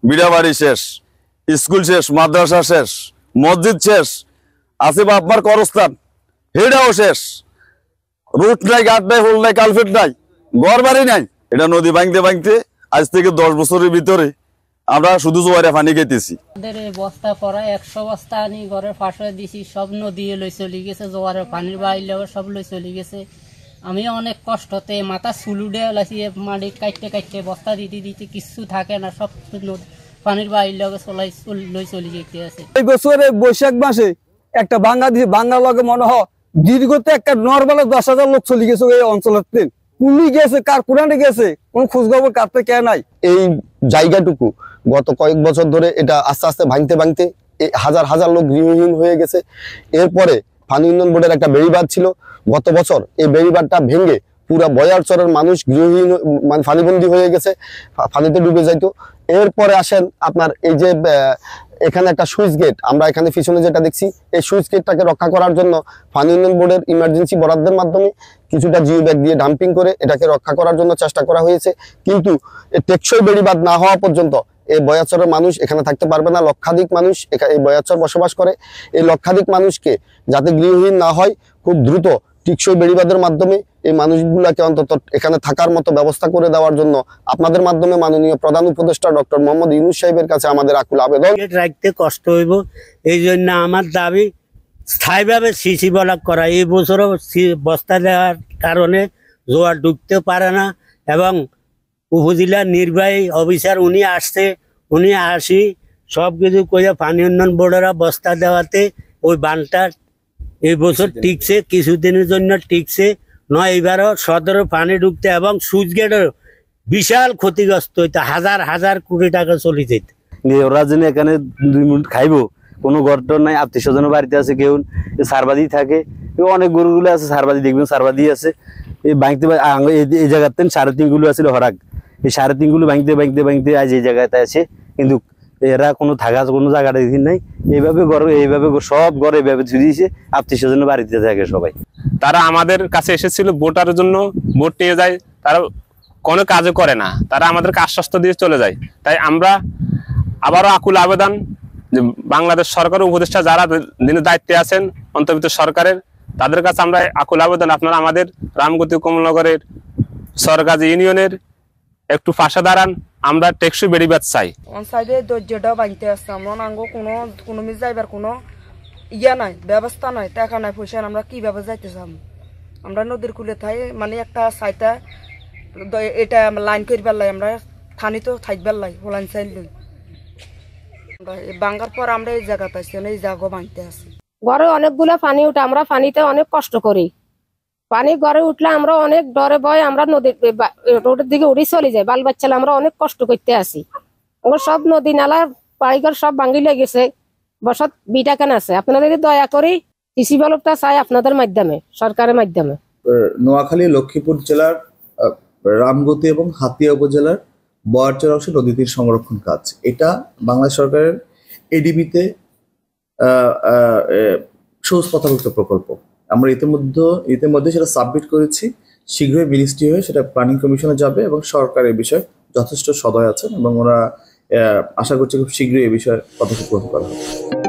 বিড়াবাড়ি শেষ, স্কুল শেষ, মাদ্রাসা শেষ, মসজিদ শেষ, আছে বাপমার করস্থান হেটাও শেষ। রুট নাই, ঘাট নাই, হোল নাই, কালফেট নাই, ঘর বাড়ি নাই। এটা নদী ভাঙতে ভাঙতে আজ থেকে 10 বছরের ভিতরে আমরা শুধু জোয়ারে পানি খেতেছি। আমাদের এই বস্তা পড়া 100 বস্তা আনি ঘরের পাশে দিছি, সব নদী লই চলে গেছে, জোয়ারের পানির বাইলে সব লই চলে গেছে। আমি অনেক কষ্টতে মাথা চুলুডে লাইছি, মাটি কাটতে কাটতে বস্তা দিতে দিতে কিছু থাকে না, সব পানির বাইলে চলাই লই চলে যেতে আছে। এই বছরে বৈশাখ মাসে একটা ভাঙ্গা দিছে, ভাঙ্গা লগে মনে হয় দীর্ঘতে একটা নর্মাল 10,000 লোক চলে গেছে এই অঞ্চলের। কুলি গেছে, কার কোরআনে গেছে, কোন খোঁজ খবর কাটতে কে নাই। এই জায়গাটুকু গত কয়েক বছর ধরে এটা আস্তে আস্তে ভাঙতে ভাঙতে হাজার হাজার লোক গৃহহীন হয়ে গেছে। এরপরে পানি উন্নয়ন বোর্ডের একটা বেড়িবাঁধ ছিল, গত বছর এই বেড়িবাঁধটা ভেঙে পুরা বয়ারচরের মানুষ গৃহহীন মানে পানিবন্দী হয়ে গেছে, পানিতে ডুবে যাইতো। এরপরে আসেন আপনার এই যে এখানে একটা সুইচ গেট, আমরা এখানে পিছনে যেটা দেখছি, এই সুইচ গেটটাকে রক্ষা করার জন্য পানি উন্নয়ন বোর্ডের ইমার্জেন্সি বরাদ্দের মাধ্যমে কিছুটা জিও ব্যাগ দিয়ে ডাম্পিং করে এটাকে রক্ষা করার জন্য চেষ্টা করা হয়েছে। কিন্তু টেকসই বেড়িবাঁধ না হওয়া পর্যন্ত এই বয়ারচরের মানুষ এখানে থাকতে পারবে না। লক্ষাধিক মানুষ এই বয়ারচর বসবাস করে। এই লক্ষাধিক মানুষকে যাতে গৃহহীন না হয়, খুব দ্রুত টেকসই বেড়িবাঁধের মাধ্যমে এই মানুষগুলাকে অন্তত এখানে থাকার মতো ব্যবস্থা করে দেওয়ার জন্য আপনাদের মাধ্যমে মাননীয় প্রধান উপদেষ্টা ডক্টর মোহাম্মদ ইউনূস সাহেবের কাছে আমাদের আকুল আবেদন। রাখতে কষ্ট হইব, এই জন্য আমার দাবি স্থায়ীভাবে সিসি ব্লক করা। এই বছরও বস্তা দেওয়ার কারণে জোয়ার ঢুকতে পারে না, এবং উপজেলা নির্বাহী অফিসার উনি আসছে, উনি আসি সব কিছু কইয়া পানি উন্নয়ন বোর্ডেরা বস্তা দেওয়াতে ওই বানটা এই বছর টিকছে, কিছুদিনের জন্য টিকছে। নয় এবারও সদরে পানি ঢুকতে এবং সুইচ গেটের বিশাল ক্ষতিগ্রস্ত হইতে হাজার হাজার কোটি টাকা চলে যেত। ওরা যেন এখানে 2 মিনিট খাইবো, কোনো ঘরটর নাই, আত্মীয় স্বজনের বাড়িতে আছে, কেউ সারবাদি থাকে, অনেক গরুগুলো আছে সারবাদি, দেখবেন সারবাদি আছে। এই ভাঙতে এই জায়গাতে 3.5 গুলো আছিল হরাক, এই 3.5 গুলো ভাঙতে ভাঙতে ভাঙতে আজ এই জায়গাতে আছে। কিন্তু এরা কোনো থাকার কোনো জায়গাটা দেখি নাই, এইভাবে সব ঘর এইভাবে ধুয়ে দিয়েছে, আত্মীয় স্বজনের বাড়িতে থাকে সবাই। তারা আমাদের কাছে এসেছিল ভোটার জন্য, ভোট নিয়ে যায়, তারা কোনো কাজও করে না, তারা আমাদেরকে আশ্বস্ত দিয়ে চলে যায়। তাই আমরা আবারও আকুল আবেদন যে বাংলাদেশ সরকার উপদেষ্টা যারা দিনের দায়িত্বে আছেন অন্তর্বর্তী সরকারের, তাদের কাছে আমরা আকুল আবেদন, আপনারা আমাদের রামগতি কমলনগরের সরকারি ইউনিয়নের একটু পাশে দাঁড়ান, আমরা টেকসই বেড়িবাঁধ চাই। সাইডে দরজাটাও ভাঙতে আসছে, আমরা নাঙ্গো কোনো মিস যাইবার কোনো ইয়া নাই, ব্যবস্থা নাই, টাকা নাই, পয়সা আমরা কিভাবে যাইতে চাম। আমরা নদীর কূলে থাই, মানে একটা সাইটা এটা লাইন করবার লাই, আমরা থানি তো থাকবার লাই, হোলাইন সাইড লই ভাঙ্গার পর আমরা এই জায়গাতে আসছি, এই জায়গা ভাঙতে আসি। ঘরে অনেকগুলো পানি উঠে, আমরা পানিতে অনেক কষ্ট করি। পানি ঘরে উঠলে আমরা অনেক ডরে ভয় আমরা নদীর রোডের দিকে উড়ে চলে যাই, বাল বাচ্চা আমরা অনেক কষ্ট করতে আসি। আমরা সব নদী নালা বাড়িঘর সব ভাঙি লেগেছে, বসত বিটা কেন আছে। আপনাদের দয়া করি সিসি ব্লকটা চাই আপনাদের মাধ্যমে, সরকারের মাধ্যমে। নোয়াখালী লক্ষ্মীপুর জেলার রামগতি এবং হাতিয়া উপজেলার বয়ারচর অংশে নদী তীর সংরক্ষণ কাজ, এটা বাংলাদেশ সরকারের এডিবিতে সবুজ পথাভুক্ত প্রকল্প। আমরা ইতিমধ্যে সেটা সাবমিট করেছি, শীঘ্রই মিনিস্ট্রি হয়ে সেটা প্ল্যানিং কমিশনে যাবে এবং সরকার এই বিষয়ে যথেষ্ট সদয় আছেন এবং ওরা আশা করছি খুব শীঘ্রই এই বিষয়ে পদক্ষেপ গ্রহণ করা হবে।